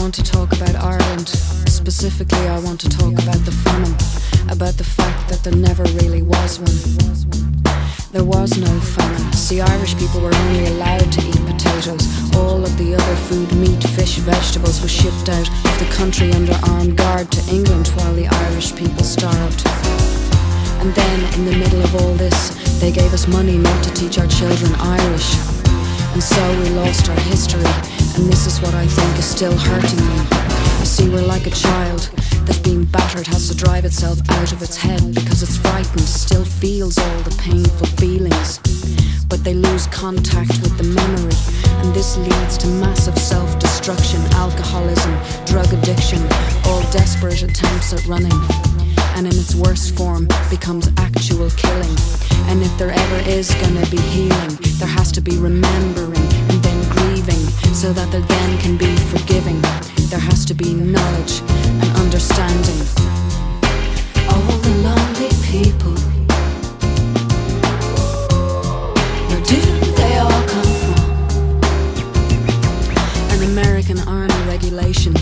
want to talk about Ireland. Specifically, I want to talk about the famine, about the fact that there never really was one. There was no famine. See, Irish people were only allowed to eat potatoes. All of the other food, meat, fish, vegetables, was shipped out of the country under armed guard to England while the Irish people starved. And then, in the middle of all this, they gave us money not to teach our children Irish. And so we lost our history, and this is what I think is still hurting me. You see, we're like a child that's being battered, has to drive itself out of its head because it's frightened, still feels all the painful feelings. But they lose contact with the memory, and this leads to massive self-destruction, alcoholism, drug addiction, all desperate attempts at running. And in its worst form becomes actual killing. And if there ever is gonna be healing, there has to be remembering and then grieving, so that there then can be forgiving. There has to be knowledge and understanding. All the lonely people, where do they all come from? An American Army regulation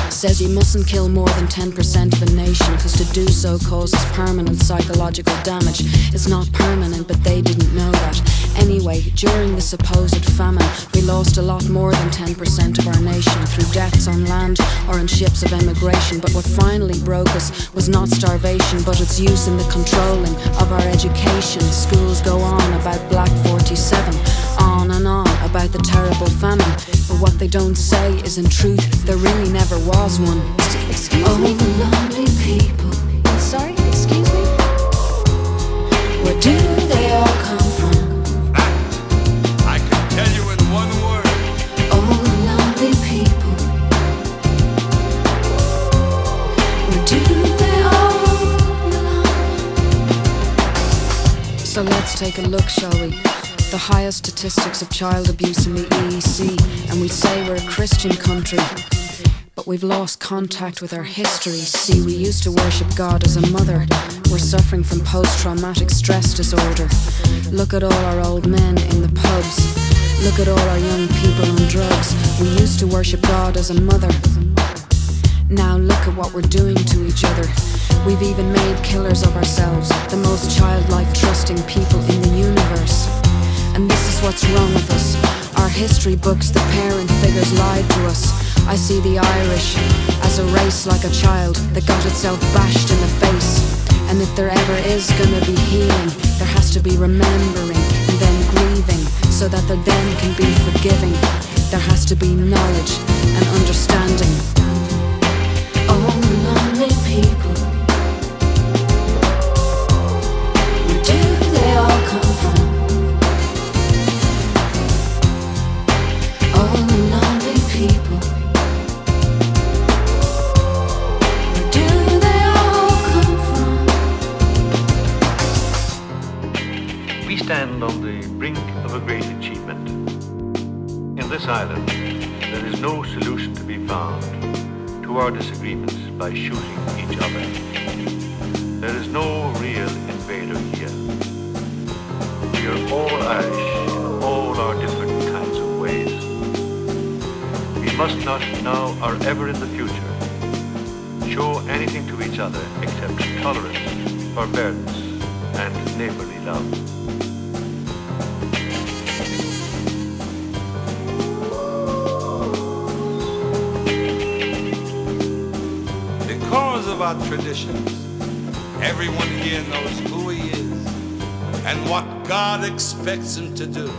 says you mustn't kill more than 10% of a nation, because to do so causes permanent psychological damage. It's not permanent, but they didn't know that. Anyway, during the supposed famine, we lost a lot more than 10% of our nation through deaths on land or in ships of emigration. But what finally broke us was not starvation, but its use in the controlling of our education. Schools go on about Black 47, on and on about the terrible famine. But what they don't say is, in truth, there really never was one. Excuse me? The lonely people. I'm sorry, excuse me? Where do they all come from? I can tell you in one word. All the lonely people. Where do they all belong? So let's take a look, shall we? The highest statistics of child abuse in the EEC, and we say we're a Christian country, but we've lost contact with our history. See, we used to worship God as a mother. We're suffering from post-traumatic stress disorder. Look at all our old men in the pubs. Look at all our young people on drugs. We used to worship God as a mother. Now look at what we're doing to each other. We've even made killers of ourselves, the most childlike, trusting people in the universe. And this is what's wrong with us. Our history books, the parent figures lied to us. I see the Irish as a race like a child that got itself bashed in the face. And if there ever is gonna be healing, there has to be remembering and then grieving, so that there then can be forgiving. There has to be knowledge and understanding. All the lonely people, where do they all come from? All the lonely people, where do they all come We stand on the brink of a great achievement. In this island, there is no solution to be found to our disagreements by shooting each other. There is no real invader here. We are all Irish in all our different kinds of ways. We must not now or ever in the future show anything to each other except tolerance, forbearance, and neighborly love. Because of our traditions, everyone here knows who he is and what God expects him to do.